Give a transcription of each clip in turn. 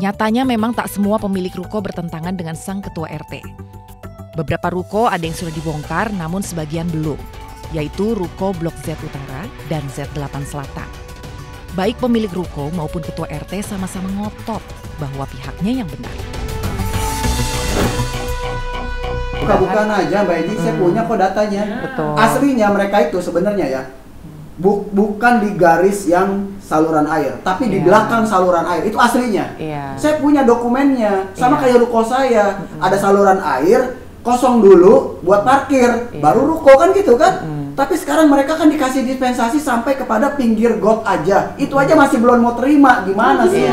Nyatanya memang tak semua pemilik ruko bertentangan dengan sang ketua RT. Beberapa ruko ada yang sudah dibongkar namun sebagian belum, yaitu ruko Blok Z Utara dan Z8 Selatan. Baik pemilik ruko maupun ketua RT sama-sama ngotot bahwa pihaknya yang benar. Bukan aja Mbak Edi, saya punya kok datanya. Betul. Aslinya mereka itu sebenarnya ya, bukan di garis yang saluran air, tapi di belakang saluran air, itu aslinya. Saya punya dokumennya, sama kayak ruko saya, ada saluran air, kosong dulu buat parkir, baru ruko kan gitu kan. Tapi sekarang mereka kan dikasih dispensasi sampai kepada pinggir got aja. Itu aja masih belum mau terima, gimana sih?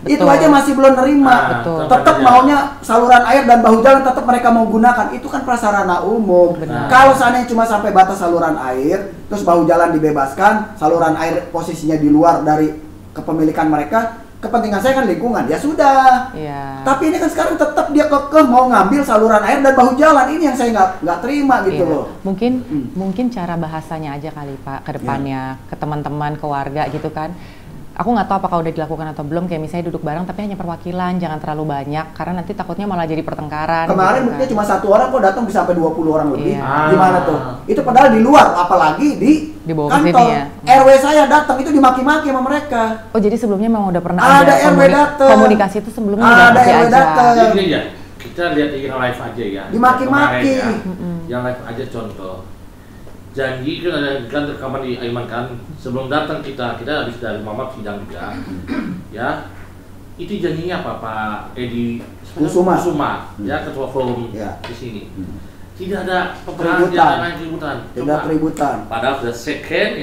Itu aja masih belum nerima. Tetap maunya saluran air dan bahu jalan tetap mereka mau gunakan. Itu kan prasarana umum. Kalau seandainya cuma sampai batas saluran air, terus bahu jalan dibebaskan, saluran air posisinya di luar dari kepemilikan mereka, kepentingan saya kan lingkungan, ya sudah. Tapi ini kan sekarang tetap dia kekeh mau ngambil saluran air dan bahu jalan, ini yang saya nggak terima gitu loh. Mungkin cara bahasanya aja kali Pak ke depannya, ke teman-teman, ke warga gitu kan. Aku nggak tahu apakah udah dilakukan atau belum, kayak misalnya duduk bareng tapi hanya perwakilan, jangan terlalu banyak karena nanti takutnya malah jadi pertengkaran. Kemarin gitu buktinya cuma 1 orang kok datang bisa sampai 20 orang lebih. Gimana tuh? Itu padahal di luar, apalagi di kantor. Sini, ya? RW saya datang itu dimaki-maki sama mereka. Oh, jadi sebelumnya memang udah pernah ada RW datang. Komunikasi itu sebelumnya udah ada RW datang. Jadi ya, kita lihat yang live aja ya. Dimaki-maki. Yang live aja contoh. Janji kan ada kan rekaman di Aiman kan, sebelum datang kita habis dari Mamat sidang juga, ya itu janjinya apa Pak Edi Kusuma, ya ketua forum di sini, tidak ada keributan, tidak keributan. Padahal sudah second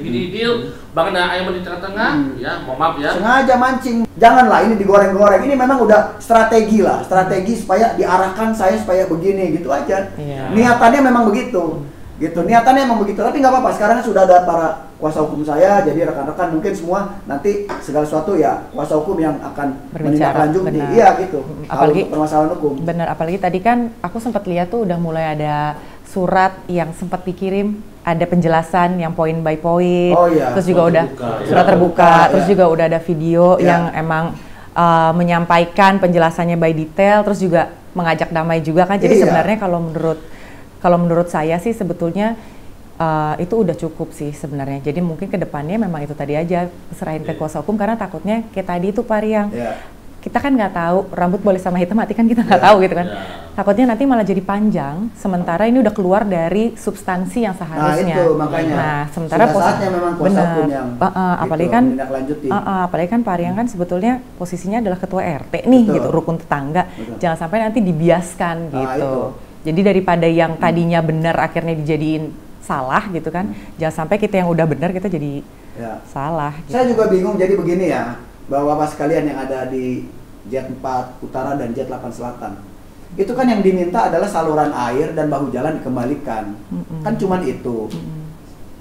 gini deal, bahkan ada Aiman di tengah-tengah, ya maaf ya. Sengaja mancing, janganlah ini digoreng-goreng, ini memang udah strategi supaya diarahkan saya supaya begini gitu aja. Niatannya memang begitu. Gitu, niatannya emang begitu, tapi nggak apa-apa, sekarang sudah ada para kuasa hukum saya, jadi rekan-rekan mungkin semua nanti segala sesuatu ya kuasa hukum yang akan menindaklanjuti, iya gitu, apalagi permasalahan hukum. Bener, apalagi tadi kan aku sempat lihat tuh udah mulai ada surat yang sempat dikirim, ada penjelasan yang poin by poin, terus juga udah surat terbuka, terus juga udah ada video yang emang menyampaikan penjelasannya by detail, terus juga mengajak damai juga kan, jadi sebenarnya kalau menurut saya sih sebetulnya itu udah cukup sih sebenarnya. Jadi mungkin ke depannya memang itu tadi aja serahin ke kuasa hukum karena takutnya kayak tadi itu Pak Riang. Kita kan nggak tahu rambut boleh sama hitam mati kan kita nggak tahu gitu kan. Takutnya nanti malah jadi panjang sementara ini udah keluar dari substansi yang seharusnya. Nah itu makanya. Nah sementara saatnya memang kuasa hukum yang apalagi kan Pak Riang kan sebetulnya posisinya adalah ketua RT nih gitu, rukun tetangga. Jangan sampai nanti dibiaskan gitu. Jadi daripada yang tadinya benar akhirnya dijadiin salah gitu kan, jangan sampai kita yang udah benar kita jadi salah. Gitu. Saya juga bingung jadi begini ya, Bapak-bapak sekalian yang ada di Z4 Utara dan Z8 Selatan. Itu kan yang diminta adalah saluran air dan bahu jalan dikembalikan. Kan cuman itu.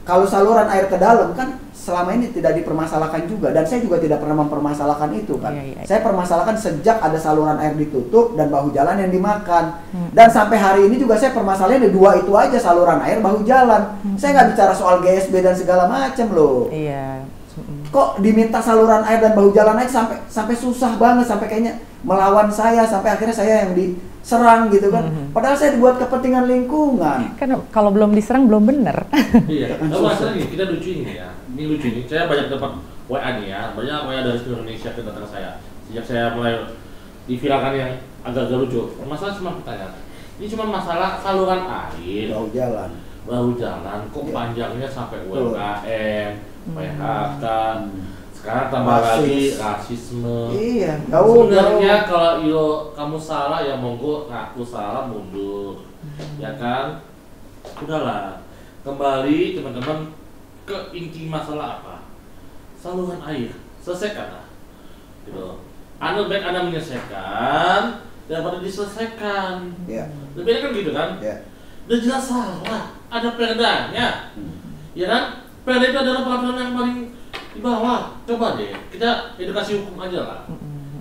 Kalau saluran air ke dalam kan selama ini tidak dipermasalahkan juga, dan saya juga tidak pernah mempermasalahkan itu kan. Saya permasalahkan sejak ada saluran air ditutup dan bahu jalan yang dimakan. Dan sampai hari ini juga saya permasalahannya ada 2 itu aja, saluran air, bahu jalan. Saya nggak bicara soal GSB dan segala macam loh. Kok diminta saluran air dan bahu jalan aja sampai susah banget, sampai kayaknya melawan saya, sampai akhirnya saya yang diserang gitu kan. Padahal saya dibuat kepentingan lingkungan. Kan kalau belum diserang belum benar. Iya. Kalau masalah ini kita lucu ini ya. Ini lucu ini. Saya banyak dapat WA nih ya. Banyak WA dari seluruh Indonesia ke datang saya. Sejak saya mulai diviralkan yang agak lucu. Masalah cuma pertanyaan. Ini cuma masalah saluran air, bahu jalan. Kok panjangnya sampai UMKM, PHK. Sekarang tambah lagi rasisme. Sebenarnya kalau kamu salah ya monggo ngaku salah, mundur. Ya kan? Udahlah. Kembali teman-teman ke inti masalah apa? Saluran air. Selesaikan lah. Gitu. Baik Anda menyelesaikan daripada diselesaikan. Lebih baik kan gitu kan? Udah jelas salah. Ada perdanya. Ya kan? Perda itu adalah peraturan yang paling di bawah. Coba deh, kita edukasi hukum aja lah.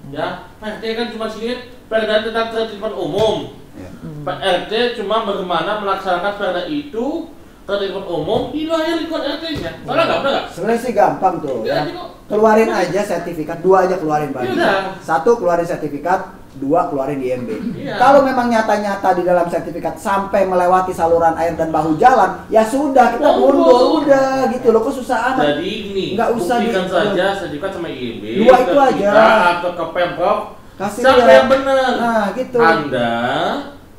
Ya, RT kan cuma sini perda tentang ketertiban umum. RT cuma bagaimana melaksanakan perda itu terlibat umum, hilang ikut RT-nya. Salah nggak? Benar nggak? Sebenarnya sih gampang tuh. Ya. Keluarin aja sertifikat, 2 aja keluarin Bang. 1 keluarin sertifikat, 2 keluarin IMB. Kalau memang nyata-nyata di dalam sertifikat sampai melewati saluran air dan bahu jalan, ya sudah kita mundur, udah gitu loh. Kok susah amat? Jadi ini, nggak usah buktikan saja sertifikat sama IMB. 2 itu aja. Atau ke Pemprov. Kasih siapa yang benar? Nah, gitu. Anda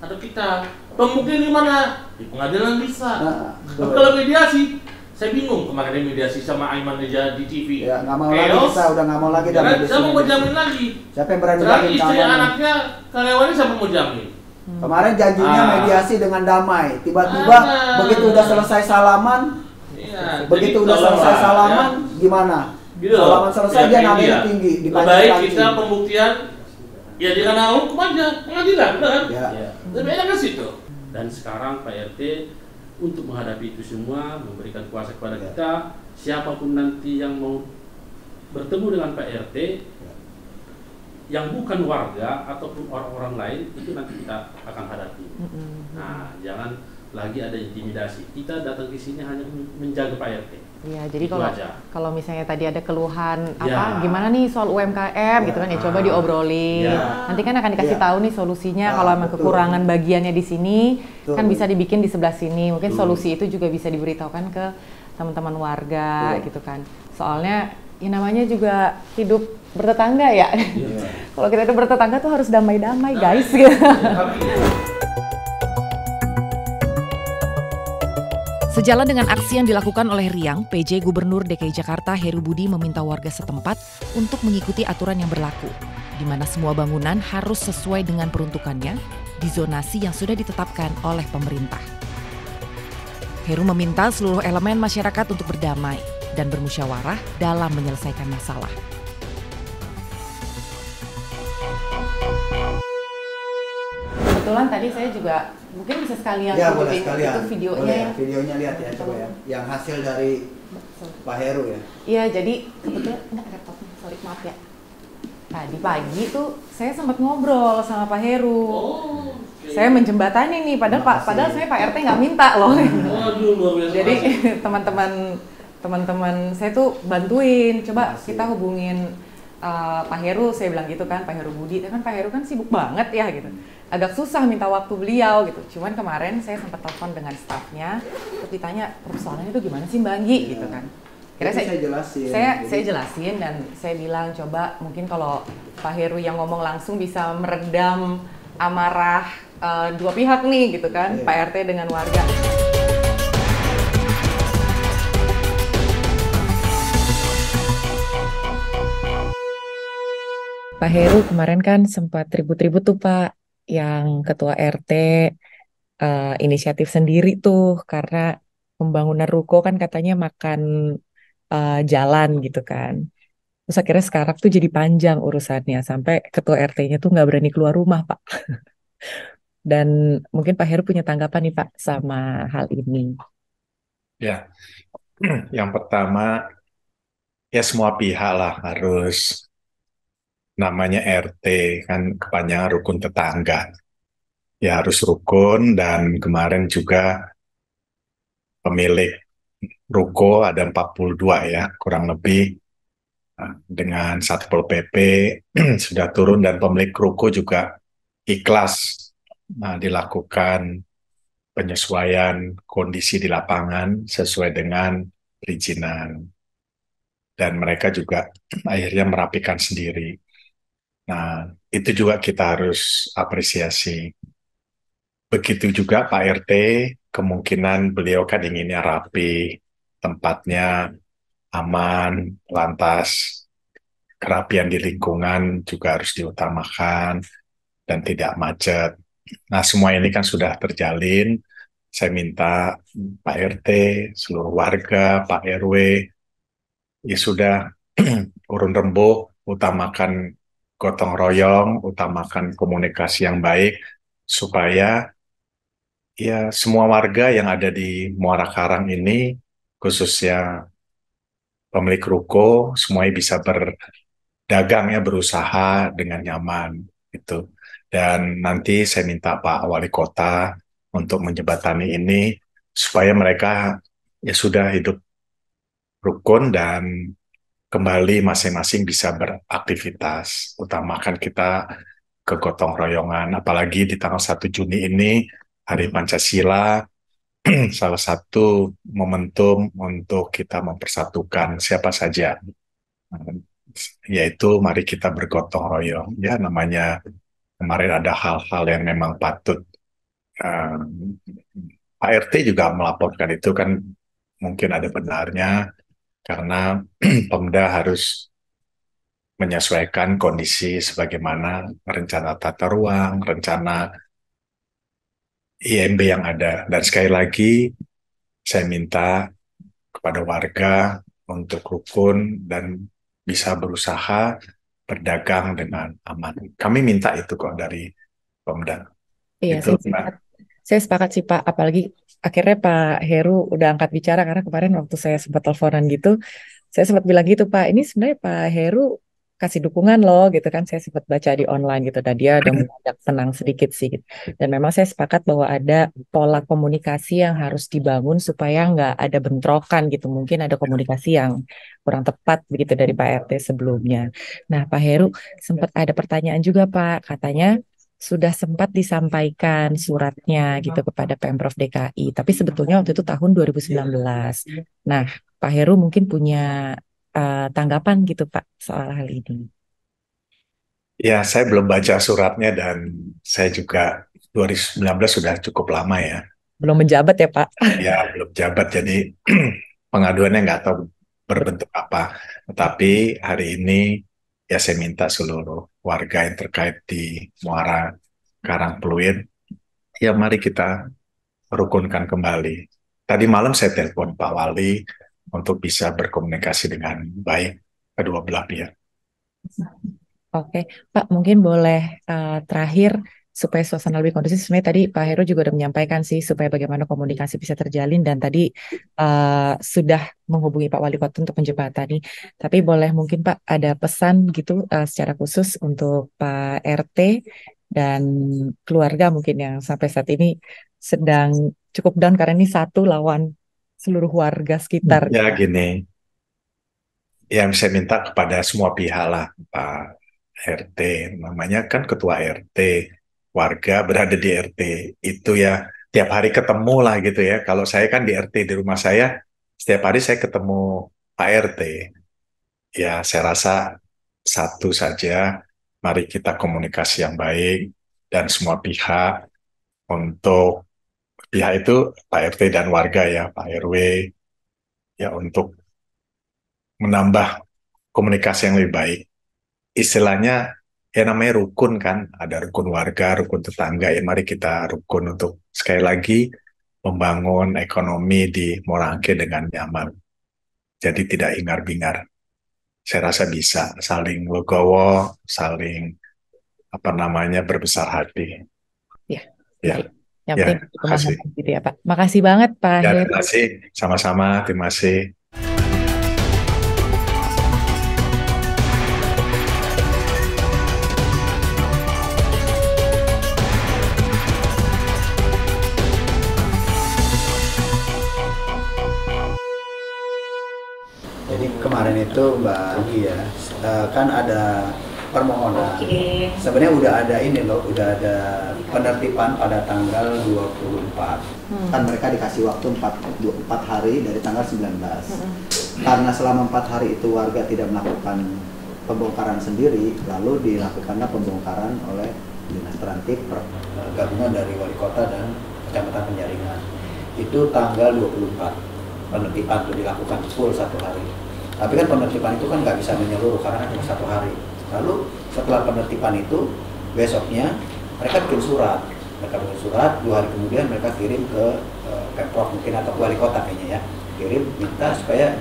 atau kita? Pembuktian di mana? Di pengadilan bisa. Nah, tapi kalau mediasi, saya bingung kemarin mediasi sama Aiman Reja di TV. Ya, nggak mau lagi kita, udah nggak mau lagi dalam mediasi. Siapa mau jamin lagi? Siapa yang berani jamin? jamin Istri anaknya, karyawannya siapa mau jamin? Kemarin janjinya mediasi dengan damai. Tiba-tiba begitu udah selesai salaman, begitu udah selesai salaman, gimana? Gitu salaman selesai dia namanya tinggi. Baik kita pembuktian, ya di ranah hukum aja, pengadilan, benar? Ya. Lebih enak ke situ. Dan sekarang Pak RT untuk menghadapi itu semua memberikan kuasa kepada kita, siapapun nanti yang mau bertemu dengan Pak RT yang bukan warga ataupun orang-orang lain, itu nanti kita akan hadapi. Nah, jangan lagi ada intimidasi. Kita datang ke sini hanya menjaga Pak RT. Iya, jadi kalau misalnya tadi ada keluhan gimana nih soal UMKM gitu kan ya, coba diobrolin. Nanti kan akan dikasih tahu nih solusinya. Kalau emang kekurangan bagiannya di sini kan bisa dibikin di sebelah sini. Mungkin solusi itu juga bisa diberitahukan ke teman-teman warga gitu kan. Soalnya ya namanya juga hidup bertetangga ya. Kalau kita hidup bertetangga tuh harus damai-damai guys gitu. Sejalan dengan aksi yang dilakukan oleh Riang, PJ Gubernur DKI Jakarta Heru Budi meminta warga setempat untuk mengikuti aturan yang berlaku, di mana semua bangunan harus sesuai dengan peruntukannya di zonasi yang sudah ditetapkan oleh pemerintah. Heru meminta seluruh elemen masyarakat untuk berdamai dan bermusyawarah dalam menyelesaikan masalah. Kebetulan tadi saya juga mungkin bisa sekalian itu videonya. Videonya lihat ya, coba ya. Yang hasil dari Pak Heru ya. Iya, jadi kebetulan enggak laptopnya, sorry maaf ya. Tadi pagi tuh saya sempat ngobrol sama Pak Heru. Saya menjembatani nih, padahal saya Pak RT nggak minta loh. Jadi teman-teman saya tuh bantuin, coba kita hubungin Pak Heru, saya bilang gitu kan, Pak Heru Budi, kan Pak Heru kan sibuk banget ya gitu. Agak susah minta waktu beliau gitu. Cuman kemarin saya sempat telepon dengan stafnya, terus ditanya persoalannya itu gimana sih Mbak Anggi gitu kan. Kira saya jelasin. Saya jelasin dan saya bilang coba mungkin kalau Pak Heru yang ngomong langsung bisa meredam amarah dua pihak nih gitu kan, Pak RT dengan warga. Pak Heru kemarin kan sempat ribut-ribut tuh Pak, yang ketua RT inisiatif sendiri tuh karena pembangunan ruko kan katanya makan jalan gitu kan. Terus akhirnya sekarang tuh jadi panjang urusannya sampai ketua RT-nya tuh nggak berani keluar rumah Pak. Dan mungkin Pak Heru punya tanggapan nih Pak sama hal ini. Ya, yang pertama ya semua pihak lah harus, namanya RT kan kepanjangan rukun tetangga. Ya harus rukun, dan kemarin juga pemilik ruko ada 42 ya kurang lebih, dengan Satpol PP sudah turun dan pemilik ruko juga ikhlas dilakukan penyesuaian kondisi di lapangan sesuai dengan perizinan. Dan mereka juga akhirnya merapikan sendiri. Nah, itu juga kita harus apresiasi. Begitu juga Pak RT, kemungkinan beliau kan inginnya rapi, tempatnya aman, lantas kerapian di lingkungan juga harus diutamakan dan tidak macet. Nah, semua ini kan sudah terjalin. Saya minta Pak RT, seluruh warga, Pak RW, ya sudah urun rembuh, utamakan gotong royong, utamakan komunikasi yang baik, supaya ya semua warga yang ada di Muara Karang ini, khususnya pemilik ruko, semuanya bisa berdagang ya, berusaha dengan nyaman gitu. Dan nanti saya minta Pak Wali Kota untuk menjembatani ini supaya mereka ya sudah hidup rukun dan kembali masing-masing bisa beraktivitas. Utamakan kita kegotong royongan, apalagi di tanggal 1 Juni ini, Hari Pancasila, salah satu momentum untuk kita mempersatukan siapa saja. Yaitu mari kita bergotong royong. Ya namanya kemarin ada hal-hal yang memang patut. Pak RT juga melaporkan itu kan mungkin ada benarnya karena Pemda harus menyesuaikan kondisi sebagaimana rencana tata ruang, rencana IMB yang ada. Dan sekali lagi saya minta kepada warga untuk rukun dan bisa berusaha berdagang dengan aman. Kami minta itu kok dari Pemda. Iya, Itu, saya sepakat sih Pak, apalagi akhirnya Pak Heru udah angkat bicara karena kemarin waktu saya sempat teleponan gitu, saya sempat bilang gitu Pak, ini sebenarnya Pak Heru kasih dukungan loh gitu kan, saya sempat baca di online gitu dan dia udah mulai tenang sedikit sih gitu. Dan memang saya sepakat bahwa ada pola komunikasi yang harus dibangun supaya nggak ada bentrokan gitu, mungkin ada komunikasi yang kurang tepat begitu dari Pak RT sebelumnya. Nah Pak Heru sempat ada pertanyaan juga Pak, katanya sudah sempat disampaikan suratnya gitu kepada Pemprov DKI, tapi sebetulnya waktu itu tahun 2019. Nah, Pak Heru mungkin punya tanggapan gitu Pak soal hal ini. ya, saya belum baca suratnya dan saya juga 2019 sudah cukup lama ya. Belum menjabat ya Pak? Ya, belum jabat, jadi pengaduannya nggak tahu berbentuk apa. Tetapi hari ini ya saya minta seluruh warga yang terkait di Muara Karangpluit, ya mari kita rukunkan kembali. Tadi malam saya telepon Pak Wali untuk bisa berkomunikasi dengan baik kedua belah pihak. Oke, Pak mungkin boleh terakhir supaya suasana lebih kondusif. Sebenarnya tadi Pak Heru juga udah menyampaikan sih supaya bagaimana komunikasi bisa terjalin dan tadi sudah menghubungi Pak Wali Kota untuk menjembatani. Tapi boleh mungkin Pak ada pesan gitu secara khusus untuk Pak RT dan keluarga mungkin yang sampai saat ini sedang cukup down karena ini satu lawan seluruh warga sekitar. Ya gini, yang saya minta kepada semua pihak lah, Pak RT, namanya kan ketua RT, warga berada di RT, itu ya tiap hari ketemu lah gitu ya. Kalau saya kan di RT di rumah saya, setiap hari saya ketemu Pak RT. Ya saya rasa satu saja, mari kita komunikasi yang baik dan semua pihak untuk pihak itu Pak RT dan warga ya, Pak RW, ya untuk menambah komunikasi yang lebih baik. Istilahnya ya namanya rukun kan, ada rukun warga, rukun tetangga, ya mari kita rukun untuk sekali lagi membangun ekonomi di Muara Angke dengan nyaman. Jadi tidak hingar-bingar. Saya rasa bisa saling legowo, saling berbesar hati. Ya. Ya. Yang ya, penting pemahaman gitu ya Pak. Makasih banget Pak. Ya, terima kasih. Sama-sama, terima kasih. Jadi kemarin itu Mbak Anggi ya, kan ada permohonan. Sebenarnya udah ada ini loh, udah ada penertiban pada tanggal 24. Kan mereka dikasih waktu 4 hari dari tanggal 19. Karena selama 4 hari itu warga tidak melakukan pembongkaran sendiri, lalu dilakukanlah pembongkaran oleh Dinas Tertib gabungan dari Wali Kota dan Kecamatan Penjaringan. Itu tanggal 24. Penertiban itu dilakukan full 1 hari. Tapi kan penertiban itu kan nggak bisa menyeluruh karena cuma 1 hari. Lalu setelah penertiban itu besoknya mereka bikin surat. 2 hari kemudian mereka kirim ke Pemprov mungkin atau Wali Kota kayaknya ya. Kirim minta supaya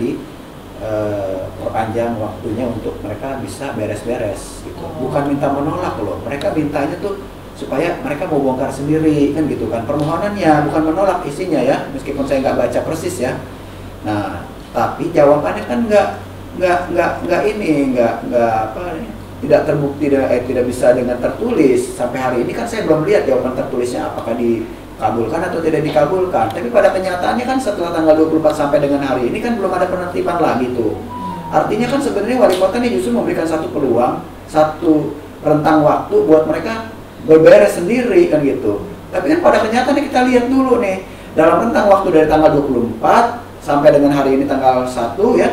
perpanjang waktunya untuk mereka bisa beres-beres gitu. Bukan minta menolak loh. Mereka mintanya tuh supaya mereka mau bongkar sendiri kan gitu kan. Permohonannya bukan menolak isinya ya, meskipun saya nggak baca persis ya. Nah, tapi jawabannya kan tidak terbukti, tidak bisa dengan tertulis. Sampai hari ini kan saya belum lihat jawaban tertulisnya, apakah dikabulkan atau tidak dikabulkan. Tapi pada kenyataannya kan setelah tanggal 24 sampai dengan hari ini kan belum ada penertiban lagi tuh. Artinya kan sebenarnya wali kota ini justru memberikan satu peluang, satu rentang waktu buat mereka berberes sendiri kan gitu. Tapi kan pada kenyataannya kita lihat dulu nih, dalam rentang waktu dari tanggal 24 sampai dengan hari ini tanggal 1 ya,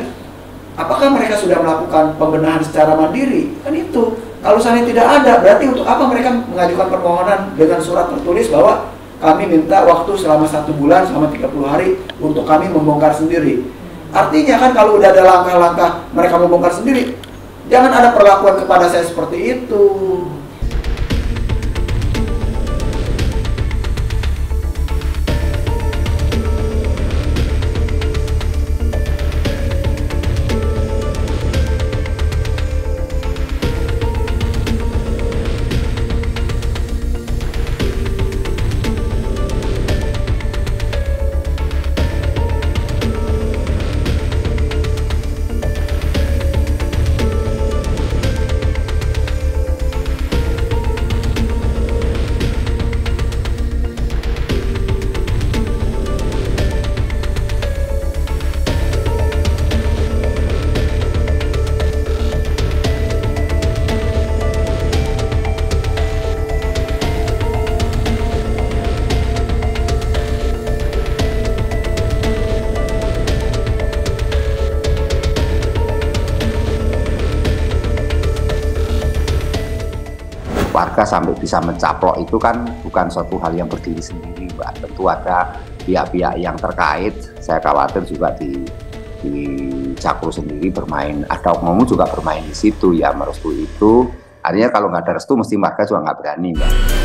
apakah mereka sudah melakukan pembenahan secara mandiri? Kan itu. Kalau seandainya tidak ada, berarti untuk apa mereka mengajukan permohonan dengan surat tertulis bahwa kami minta waktu selama 1 bulan, selama 30 hari untuk kami membongkar sendiri. Artinya kan kalau udah ada langkah-langkah mereka membongkar sendiri, jangan ada perlakuan kepada saya seperti itu. Warga sampai bisa mencaplok itu kan bukan suatu hal yang berdiri sendiri, Mbak. Tentu ada pihak-pihak yang terkait. Saya khawatir juga di Cakro sendiri bermain, ada oknum juga bermain di situ ya, merestui itu. Artinya kalau nggak ada restu mesti warga juga nggak berani, Mbak.